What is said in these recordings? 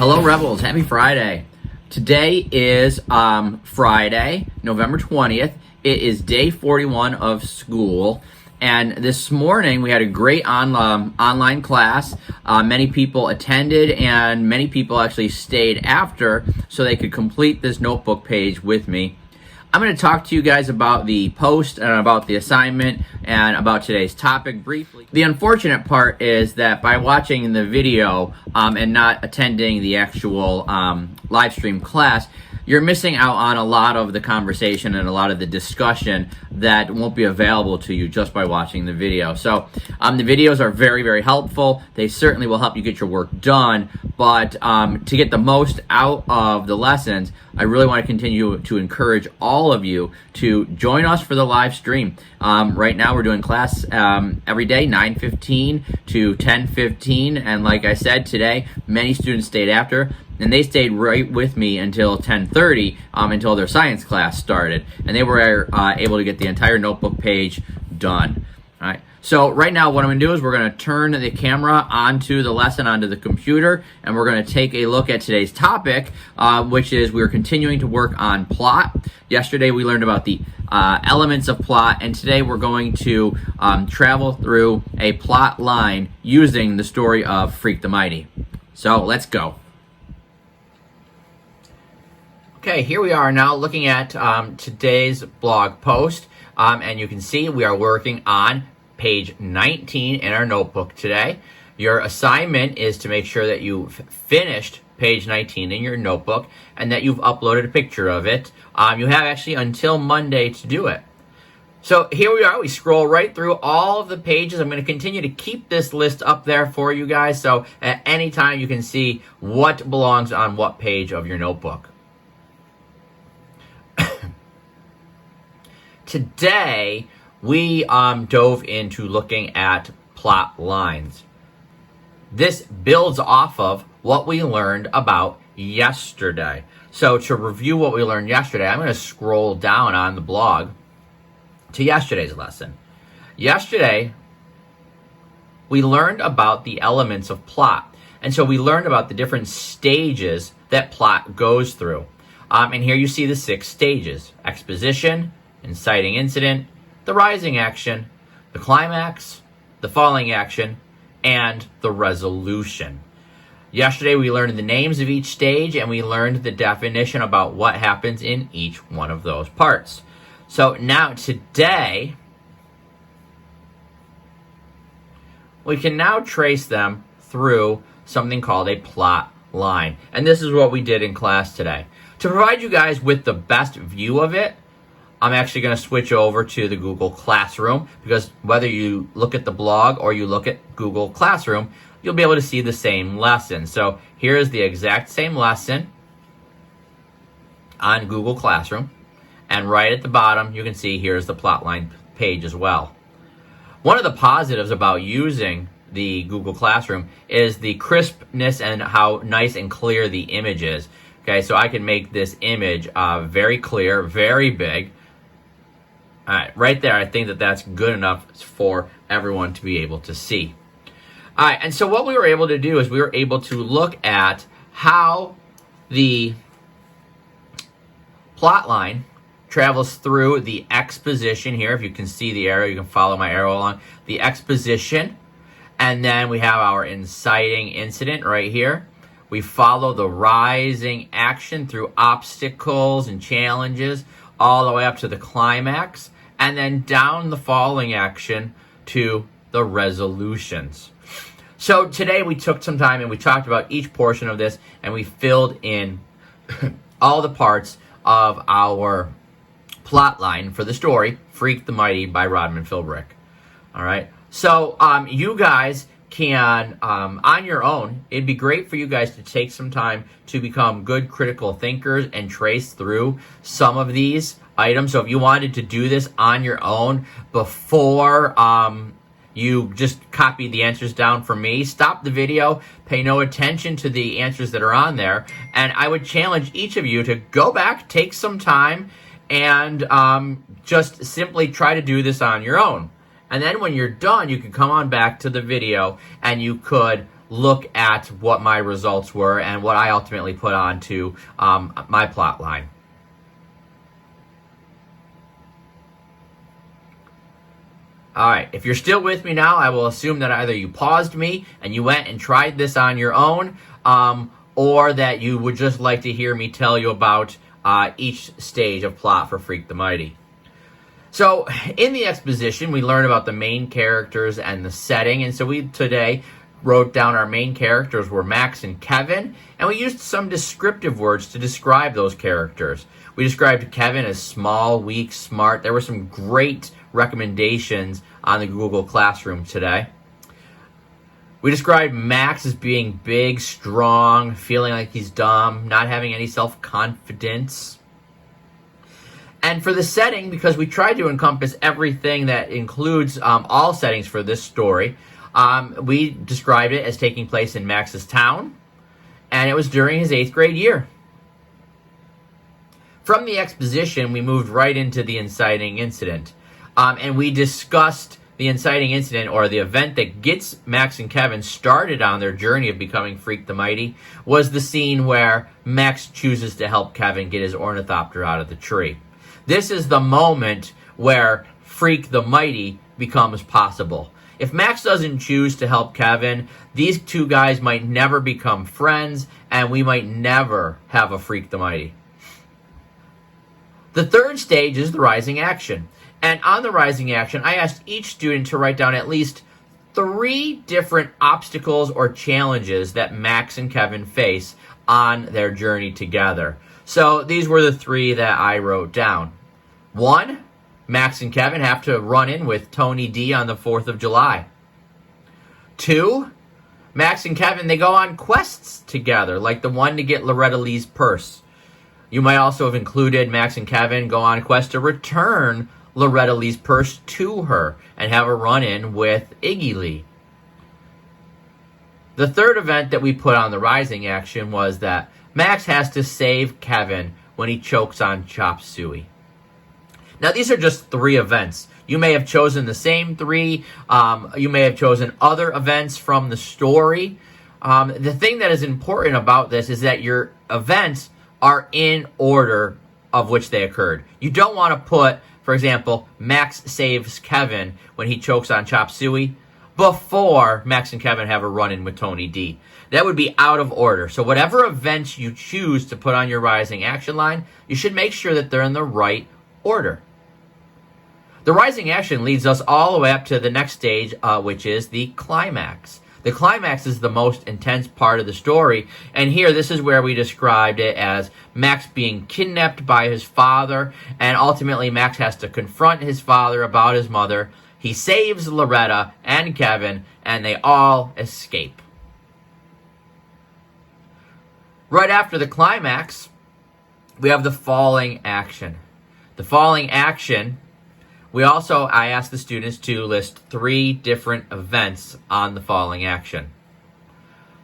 Hello Rebels, happy Friday. Today is Friday, November 20th. It is day 41 of school. And this morning we had a great online class. Many people attended and many people actually stayed after so they could complete this notebook page with me. I'm going to talk to you guys about the post and about the assignment and about today's topic briefly. The unfortunate part is that by watching the video and not attending the actual live stream class, you're missing out on a lot of the conversation and a lot of the discussion that won't be available to you just by watching the video. So the videos are very, very helpful. They certainly will help you get your work done, but to get the most out of the lessons, I really want to continue to encourage all of you to join us for the live stream. Right now we're doing class every day, 9:15 to 10:15, and like I said today, many students stayed after, and they stayed right with me until 10:30, until their science class started, and they were able to get the entire notebook page done. All right. So right now what I'm going to do is we're going to turn the camera onto the lesson, onto the computer, and we're going to take a look at today's topic, which is we're continuing to work on plot. Yesterday we learned about the elements of plot, and today we're going to travel through a plot line using the story of Freak the Mighty. So let's go. Okay, here we are now looking at today's blog post, and you can see we are working on page 19 in our notebook today. Your assignment is to make sure that you've finished page 19 in your notebook and that you've uploaded a picture of it. You have actually until Monday to do it. So here we are. We scroll right through all of the pages. I'm going to continue to keep this list up there for you guys, so at any time you can see what belongs on what page of your notebook. Today, we dove into looking at plot lines. This builds off of what we learned about yesterday. So to review what we learned yesterday, I'm going to scroll down on the blog to yesterday's lesson. Yesterday, we learned about the elements of plot. And so we learned about the different stages that plot goes through. And here you see the 6 stages: exposition, inciting incident, the rising action, the climax, the falling action, and the resolution. Yesterday we learned the names of each stage, and we learned the definition about what happens in each one of those parts. So now today, we can now trace them through something called a plot line. And this is what we did in class today. To provide you guys with the best view of it, I'm actually going to switch over to the Google Classroom, because whether you look at the blog or you look at Google Classroom, you'll be able to see the same lesson. So here is the exact same lesson on Google Classroom, and right at the bottom you can see here's the plotline page as well. One of the positives about using the Google Classroom is the crispness and how nice and clear the image is. Okay, so I can make this image very clear, very big. All right, right there, I think that that's good enough for everyone to be able to see. All right, and so what we were able to do is we were able to look at how the plot line travels through the exposition here. If you can see the arrow, you can follow my arrow along. The exposition, and then we have our inciting incident right here. We follow the rising action through obstacles and challenges all the way up to the climax, and then down the falling action to the resolutions. So today we took some time and we talked about each portion of this, and we filled in all the parts of our plot line for the story Freak the Mighty by Rodman Philbrick. All right, so you guys can, on your own, it'd be great for you guys to take some time to become good critical thinkers and trace through some of these items. So if you wanted to do this on your own before you just copy the answers down from me, stop the video, pay no attention to the answers that are on there, and I would challenge each of you to go back, take some time, and just simply try to do this on your own. And then when you're done, you can come on back to the video and you could look at what my results were and what I ultimately put onto my plot line. All right, if you're still with me now, I will assume that either you paused me and you went and tried this on your own, or that you would just like to hear me tell you about each stage of plot for Freak the Mighty. So, in the exposition, we learn about the main characters and the setting, and so we today wrote down our main characters were Max and Kevin, and we used some descriptive words to describe those characters. We described Kevin as small, weak, smart. There were some great recommendations on the Google Classroom today. We described Max as being big, strong, feeling like he's dumb, not having any self-confidence. And for the setting, because we tried to encompass everything that includes all settings for this story, we described it as taking place in Max's town, and it was during his 8th grade year. From the exposition, we moved right into the inciting incident, and we discussed the inciting incident, or the event that gets Max and Kevin started on their journey of becoming Freak the Mighty, was the scene where Max chooses to help Kevin get his ornithopter out of the tree. This is the moment where Freak the Mighty becomes possible. If Max doesn't choose to help Kevin, these two guys might never become friends, and we might never have a Freak the Mighty. The third stage is the rising action. And on the rising action, I asked each student to write down at least 3 different obstacles or challenges that Max and Kevin face on their journey together. So these were the 3 that I wrote down. 1, Max and Kevin have to run in with Tony D on the 4th of July. 2, Max and Kevin, they go on quests together, like the one to get Loretta Lee's purse. You might also have included Max and Kevin go on a quest to return Loretta Lee's purse to her and have a run-in with Iggy Lee. The third event that we put on the rising action was that Max has to save Kevin when he chokes on Chop Suey. Now, these are just 3 events. You may have chosen the same 3. You may have chosen other events from the story. The thing that is important about this is that your events are in order of which they occurred. You don't want to put, for example, Max saves Kevin when he chokes on Chop Suey before Max and Kevin have a run-in with Tony D. That would be out of order. So whatever events you choose to put on your rising action line, you should make sure that they're in the right order. The rising action leads us all the way up to the next stage, which is the climax. The climax is the most intense part of the story, and here, this is where we described it as Max being kidnapped by his father, and ultimately Max has to confront his father about his mother. He saves Loretta and Kevin, and they all escape. Right after the climax, we have the falling action. The falling action, I asked the students to list 3 different events on the falling action.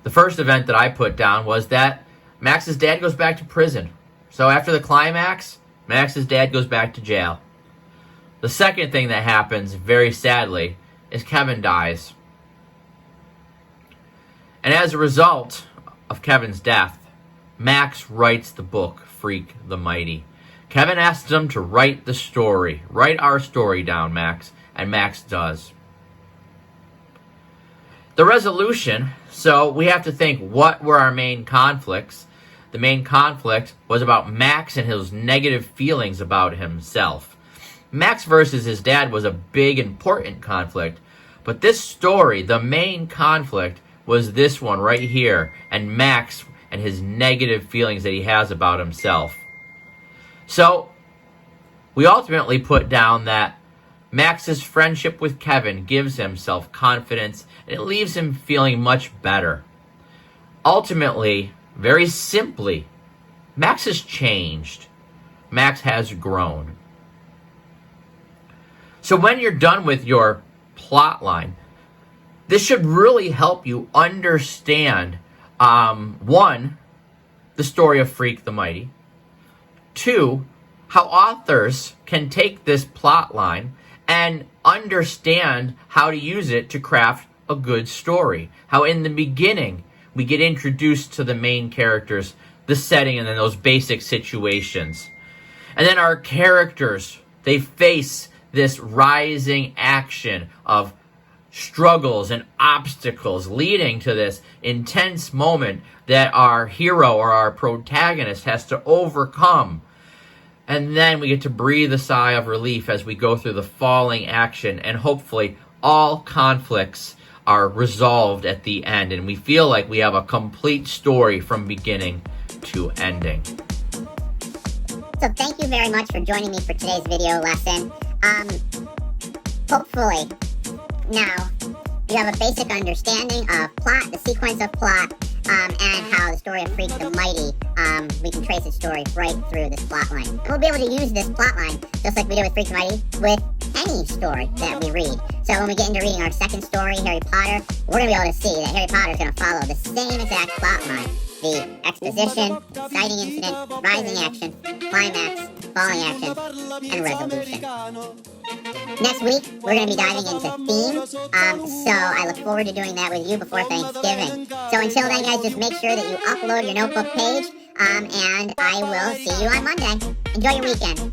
The first event that I put down was that Max's dad goes back to prison. So after the climax, Max's dad goes back to jail. The second thing that happens, very sadly, is Kevin dies. And as a result of Kevin's death, Max writes the book, Freak the Mighty. Kevin asks him to write the story. Write our story down, Max. And Max does. The resolution, so we have to think, what were our main conflicts? The main conflict was about Max and his negative feelings about himself. Max versus his dad was a big, important conflict. But this story, the main conflict, was this one right here. And Max and his negative feelings that he has about himself. So, we ultimately put down that Max's friendship with Kevin gives him self-confidence, and it leaves him feeling much better. Ultimately, very simply, Max has changed. Max has grown. So when you're done with your plot line, this should really help you understand, 1, the story of Freak the Mighty. 2, how authors can take this plot line and understand how to use it to craft a good story. How in the beginning, we get introduced to the main characters, the setting, and then those basic situations. And then our characters, they face this rising action of struggles and obstacles leading to this intense moment that our hero or our protagonist has to overcome. And then we get to breathe a sigh of relief as we go through the falling action, and hopefully all conflicts are resolved at the end, and we feel like we have a complete story from beginning to ending. So thank you very much for joining me for today's video lesson. Hopefully now you have a basic understanding of plot, the sequence of plot, and how the story of Freak the Mighty, we can trace its story right through this plot line. And we'll be able to use this plot line, just like we did with Freak the Mighty, with any story that we read. So when we get into reading our second story, Harry Potter, we're going to be able to see that Harry Potter is going to follow the same exact plot line. The exposition, sighting incident, rising action, climax, falling action, and resolution. Next week, we're going to be diving into theme, so I look forward to doing that with you before Thanksgiving. So until then, guys, just make sure that you upload your notebook page, and I will see you on Monday. Enjoy your weekend.